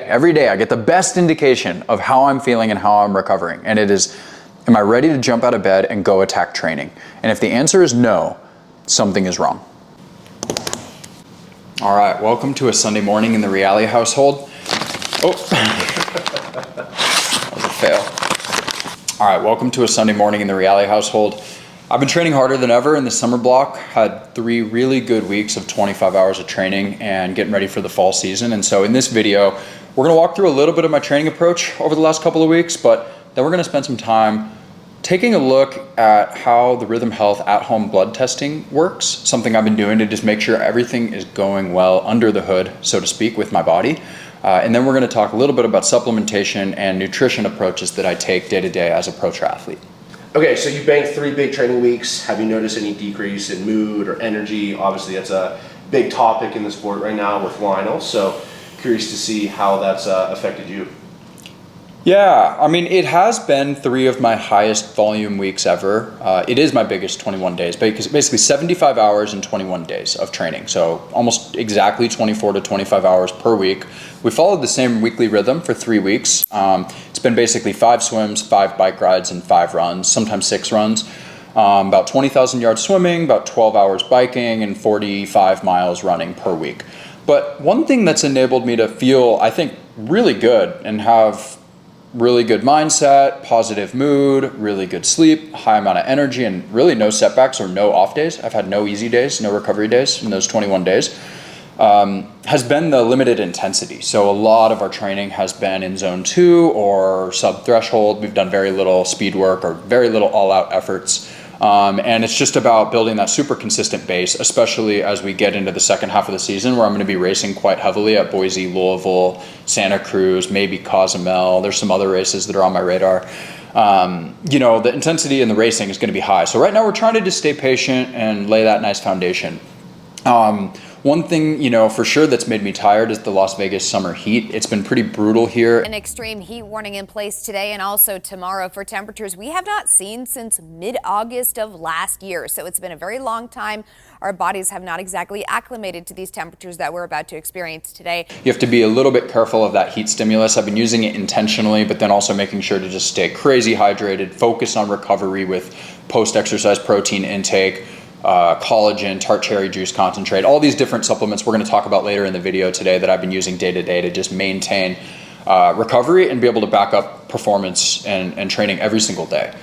every day I get the best indication of how I'm feeling and how I'm recovering. And it is, am I ready to jump out of bed and go attack training? And if the answer is no, something is wrong. All right, welcome to a Sunday morning in the Reality household. Oh, that was a fail. All right, welcome to a Sunday morning in the Reality household. I've been training harder than ever in the summer block, had 3 really good weeks of 25 hours of training and getting ready for the fall season. And so in this video, we're gonna walk through a little bit of my training approach over the last couple of weeks, but then we're gonna spend some time taking a look at how the Rhythm Health at-home blood testing works, something I've been doing to just make sure everything is going well under the hood, so to speak, with my body. And then we're gonna talk a little bit about supplementation and nutrition approaches that I take day to day as a pro triathlete. Okay, so you banked 3 big training weeks. Have you noticed any decrease in mood or energy? Obviously, that's a big topic in the sport right now with Lionel. So curious to see how that's affected you. Yeah, I mean, it has been 3 of my highest volume weeks ever. It is my biggest 21 days, because basically 75 hours in 21 days of training. So almost exactly 24 to 25 hours per week. We followed the same weekly rhythm for 3 weeks. It's been basically 5 swims, 5 bike rides, and 5 runs, sometimes 6 runs. About 20,000 yards swimming, about 12 hours biking, and 45 miles running per week. But one thing that's enabled me to feel, I think, really good and have really good mindset, positive mood, really good sleep, high amount of energy, and really no setbacks or no off days. I've had no easy days, no recovery days in those 21 days, has been the limited intensity. So a lot of our training has been in zone 2 or sub threshold. We've done very little speed work or very little all out efforts. And it's just about building that super consistent base, especially as we get into the second half of the season, where I'm going to be racing quite heavily at Boise, Louisville, Santa Cruz, maybe Cozumel. There's some other races that are on my radar. You know, the intensity in the racing is going to be high. So right now we're trying to just stay patient and lay that nice foundation. One thing, you know, for sure that's made me tired is the Las Vegas summer heat. It's been pretty brutal here. An extreme heat warning in place today and also tomorrow for temperatures we have not seen since mid-August of last year. So it's been a very long time. Our bodies have not exactly acclimated to these temperatures that we're about to experience today. You have to be a little bit careful of that heat stimulus. I've been using it intentionally, but then also making sure to just stay crazy hydrated, focus on recovery with post-exercise protein intake, collagen, tart cherry juice concentrate, all these different supplements we're going to talk about later in the video today that I've been using day to day to just maintain recovery and be able to back up performance and training every single day.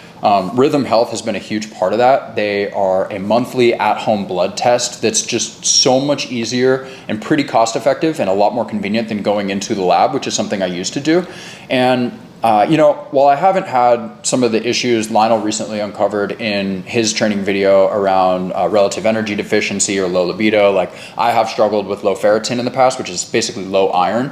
Rhythm Health has been a huge part of that. They are a monthly at-home blood test that's just so much easier and pretty cost effective and a lot more convenient than going into the lab, which is something I used to do. And you know, while I haven't had some of the issues Lionel recently uncovered in his training video around relative energy deficiency or low libido, like I have struggled with low ferritin in the past, which is basically low iron,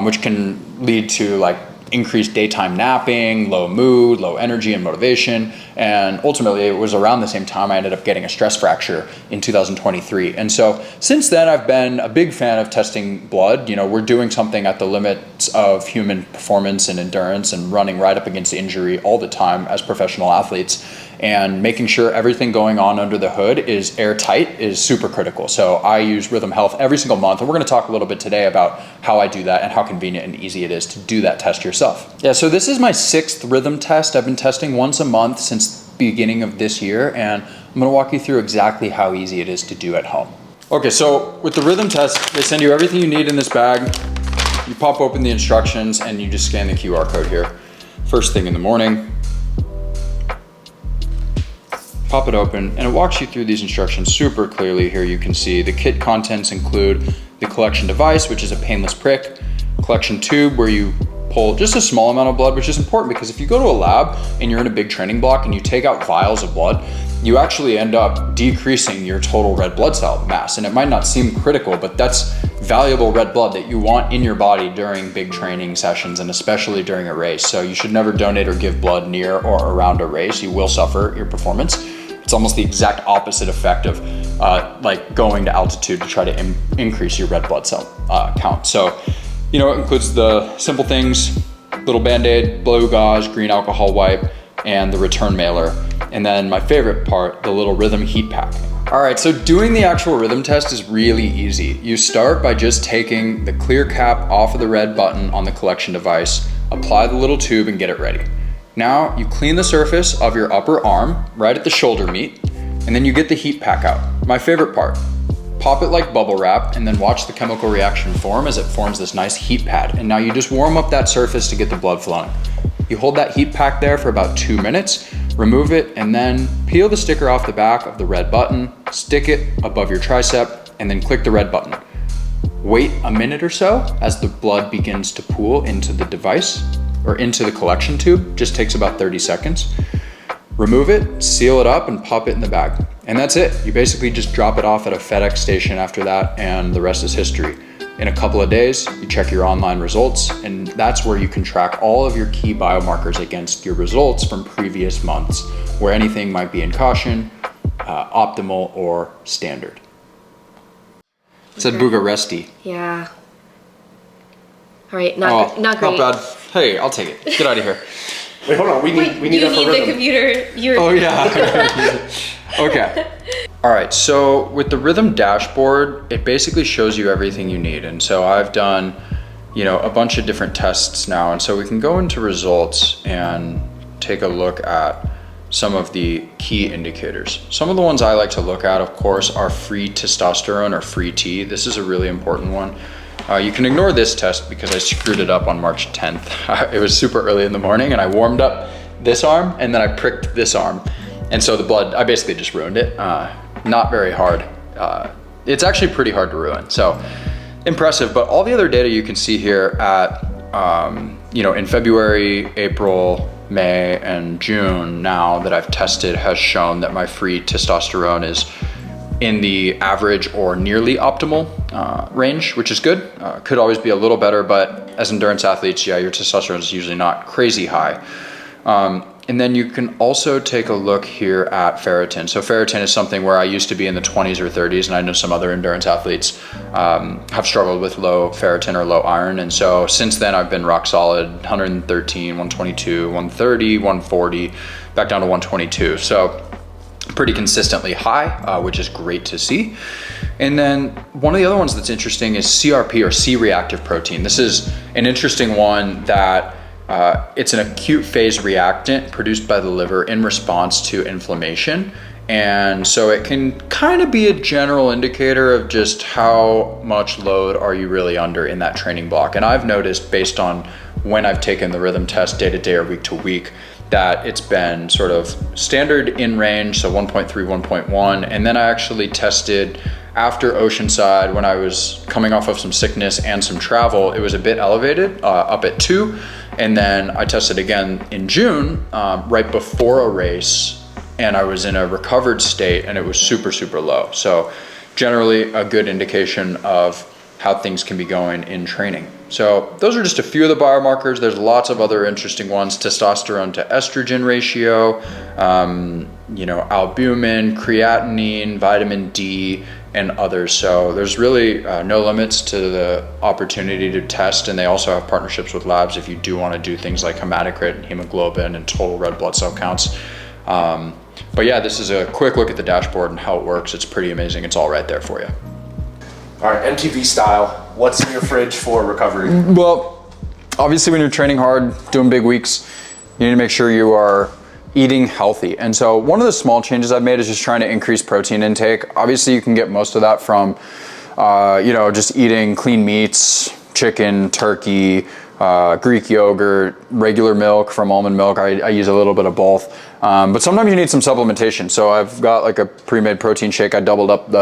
which can lead to like increased daytime napping, low mood, low energy and motivation. And ultimately it was around the same time I ended up getting a stress fracture in 2023. And so since then I've been a big fan of testing blood. You know, we're doing something at the limits of human performance and endurance and running right up against injury all the time as professional athletes. And making sure everything going on under the hood is airtight is super critical. So I use Rhythm Health every single month, and we're going to talk a little bit today about how I do that and how convenient and easy it is to do that test yourself. Yeah, so this is my 6th rhythm test. I've been testing once a month since the beginning of this year, and I'm going to walk you through exactly how easy it is to do at home. Okay, so with the rhythm test, they send you everything you need in this bag. You pop open the instructions and you just scan the QR code here. First thing in the morning. Pop it open and it walks you through these instructions super clearly. Here you can see the kit contents include the collection device, which is a painless prick, collection tube where you pull just a small amount of blood, which is important because if you go to a lab and you're in a big training block and you take out vials of blood, you actually end up decreasing your total red blood cell mass. And it might not seem critical, but that's valuable red blood that you want in your body during big training sessions and especially during a race. So you should never donate or give blood near or around a race. You will suffer your performance. It's almost the exact opposite effect of like going to altitude to try to increase your red blood cell count. So, you know, it includes the simple things, little Band-Aid, blue gauze, green alcohol wipe, and the return mailer. And then my favorite part, the little Rhythm heat pack. All right, so doing the actual rhythm test is really easy. You start by just taking the clear cap off of the red button on the collection device, apply the little tube and get it ready. Now you clean the surface of your upper arm right at the shoulder meat, and then you get the heat pack out. My favorite part, pop it like bubble wrap and then watch the chemical reaction form as it forms this nice heat pad. And now you just warm up that surface to get the blood flowing. You hold that heat pack there for about 2 minutes, remove it, and then peel the sticker off the back of the red button, stick it above your tricep, and then click the red button. Wait a minute or so as the blood begins to pool into the device or into the collection tube. Just takes about 30 seconds. Remove it, seal it up, and pop it in the bag. And that's it. You basically just drop it off at a FedEx station after that, and the rest is history. In a couple of days, you check your online results, and that's where you can track all of your key biomarkers against your results from previous months, where anything might be in caution, optimal, or standard. It said Bugaresti. Yeah. All right, not great. Not bad. Hey, I'll take it. Get out of here. Wait, hold on. We need you that for need the rhythm. computer. Oh yeah. Okay. All right, so with the rhythm dashboard, it basically shows you everything you need. And so I've done, a bunch of different tests now. And so we can go into results and take a look at some of the key indicators. Some of the ones I like to look at, of course, are free testosterone or free T. This is a really important one. You can ignore this test because I screwed it up on March 10th. It was super early in the morning and I warmed up this arm and then I pricked this arm. And so the blood, I basically just ruined it. Not very hard. It's actually pretty hard to ruin. So impressive, but all the other data you can see here at, in February, April, May, and June now that I've tested has shown that my free testosterone is in the average or nearly optimal range, which is good. Could always be a little better, but as endurance athletes, your testosterone is usually not crazy high. And then you can also take a look here at ferritin. So ferritin is something where I used to be in the 20s or 30s, and I know some other endurance athletes have struggled with low ferritin or low iron. And so since then I've been rock solid, 113, 122, 130, 140, back down to 122. So pretty consistently high, which is great to see. And then one of the other ones that's interesting is CRP or C-reactive protein. This is an interesting one that it's an acute phase reactant produced by the liver in response to inflammation. And so it can kind of be a general indicator of just how much load are you really under in that training block. And I've noticed based on when I've taken the rhythm test day to day or week to week, that it's been sort of standard in range, so 1.3, 1.1. And then I actually tested after Oceanside when I was coming off of some sickness and some travel. It was a bit elevated, up at 2. And then I tested again in June, right before a race, and I was in a recovered state and it was super, super low. So generally a good indication of how things can be going in training. So those are just a few of the biomarkers. There's lots of other interesting ones: testosterone to estrogen ratio, albumin, creatinine, vitamin D, and others. So there's really no limits to the opportunity to test, and they also have partnerships with labs if you do want to do things like hematocrit and hemoglobin and total red blood cell counts. But yeah, this is a quick look at the dashboard and how it works. It's pretty amazing. It's all right there for you. All right, MTV style, what's in your fridge for recovery? Well, obviously when you're training hard, doing big weeks, you need to make sure you are eating healthy. And so one of the small changes I've made is just trying to increase protein intake. Obviously you can get most of that from, just eating clean meats, chicken, turkey, Greek yogurt, regular milk from almond milk. I use a little bit of both. But sometimes you need some supplementation. So I've got like a pre-made protein shake. I doubled up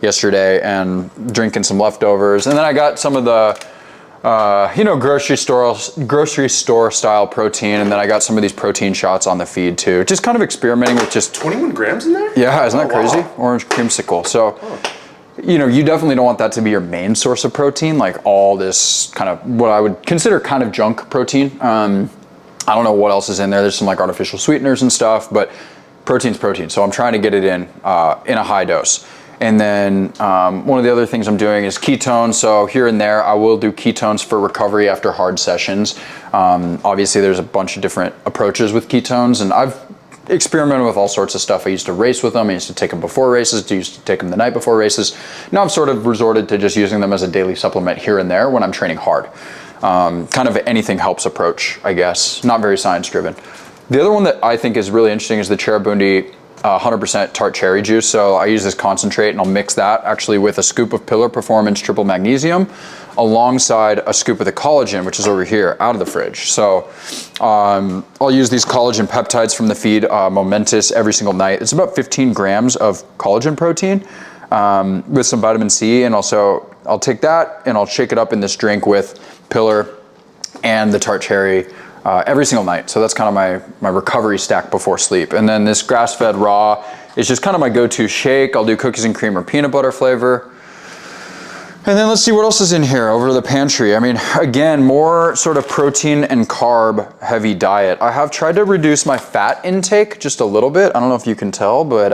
yesterday and drinking some leftovers. And then I got some of the, grocery store style protein. And then I got some of these protein shots on the feed too. Just kind of experimenting with just 21 grams in there? Yeah, isn't that crazy? Wow. Orange creamsicle. So, you definitely don't want that to be your main source of protein, like all this kind of what I would consider kind of junk protein. I don't know what else is in there. There's some like artificial sweeteners and stuff, but protein's protein. So I'm trying to get it in a high dose. And then one of the other things I'm doing is ketones. So here and there, I will do ketones for recovery after hard sessions. Obviously, there's a bunch of different approaches with ketones, and I've experimented with all sorts of stuff. I used to race with them. I used to take them before races. I used to take them the night before races. Now I've sort of resorted to just using them as a daily supplement here and there when I'm training hard. Kind of anything helps approach, I guess. Not very science driven. The other one that I think is really interesting is the Cherrabundi 100% tart cherry juice. So I use this concentrate and I'll mix that actually with a scoop of Pillar Performance triple magnesium alongside a scoop of the collagen, which is over here out of the fridge. So I'll use these collagen peptides from the feed Momentous every single night. It's about 15 grams of collagen protein with some vitamin C, and also I'll take that and I'll shake it up in this drink with Pillar and the tart cherry every single night. So that's kind of my recovery stack before sleep. And then this grass-fed raw is just kind of my go-to shake. I'll do cookies and cream or peanut butter flavor. And then let's see what else is in here over the pantry. I mean, again, more sort of protein and carb heavy diet. I have tried to reduce my fat intake just a little bit. I don't know if you can tell, but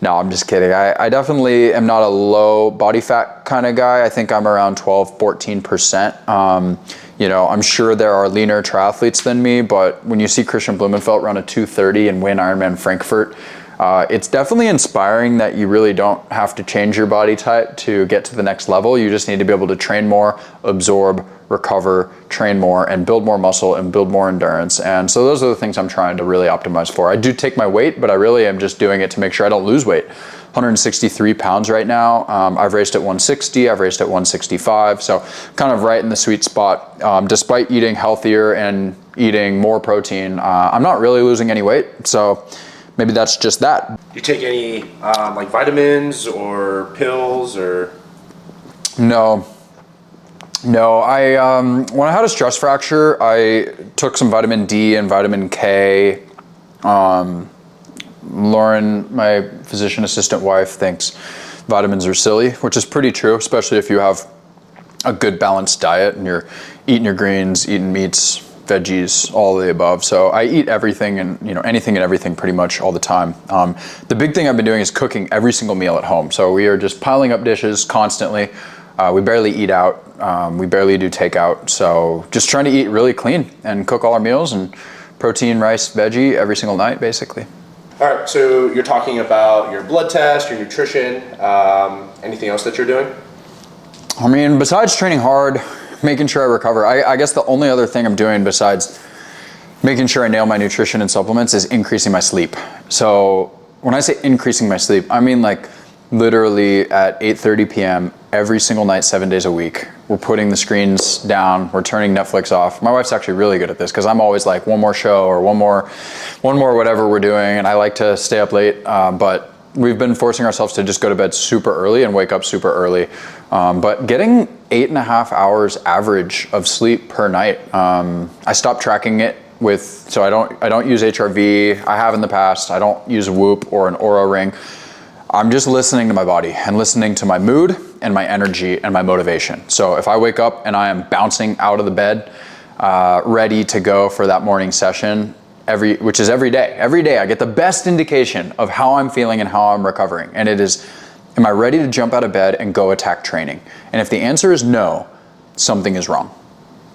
no, I'm just kidding. I definitely am not a low body fat kind of guy. I think I'm around 12, 14%. You know, I'm sure there are leaner triathletes than me, but when you see Christian Blumenfeld run a 2:30 and win Ironman Frankfurt, it's definitely inspiring that you really don't have to change your body type to get to the next level. You just need to be able to train more, absorb, recover, train more, and build more muscle and build more endurance. And so those are the things I'm trying to really optimize for. I do take my weight, but I really am just doing it to make sure I don't lose weight. 163 pounds right now. I've raced at 160, I've raced at 165. So kind of right in the sweet spot. Despite eating healthier and eating more protein, I'm not really losing any weight. So maybe that's just that. Do you take any like vitamins or pills or? No. I when I had a stress fracture, I took some vitamin D and vitamin K. Lauren, my physician assistant wife, thinks vitamins are silly, which is pretty true, especially if you have a good balanced diet and you're eating your greens, eating meats, veggies, all of the above. So I eat everything and anything and everything pretty much all the time. The big thing I've been doing is cooking every single meal at home. So we are just piling up dishes constantly. We barely eat out. We barely do takeout. So just trying to eat really clean and cook all our meals and protein, rice, veggie every single night, basically. All right, so you're talking about your blood test, your nutrition, anything else that you're doing? I mean, besides training hard, making sure I recover, I guess the only other thing I'm doing besides making sure I nail my nutrition and supplements is increasing my sleep. So when I say increasing my sleep, I mean like literally at 8:30 p.m. every single night, 7 days a week. We're putting the screens down, we're turning Netflix off. My wife's actually really good at this because I'm always like one more show or one more whatever we're doing, and I like to stay up late, but we've been forcing ourselves to just go to bed super early and wake up super early. But getting 8.5 hours average of sleep per night. I stopped tracking it so I don't use HRV. I have in the past. I don't use a Whoop or an Oura Ring. I'm just listening to my body and listening to my mood and my energy and my motivation. So if I wake up and I am bouncing out of the bed, ready to go for that morning session, which is every day. Every day I get the best indication of how I'm feeling and how I'm recovering. And it is, am I ready to jump out of bed and go attack training? And if the answer is no, something is wrong.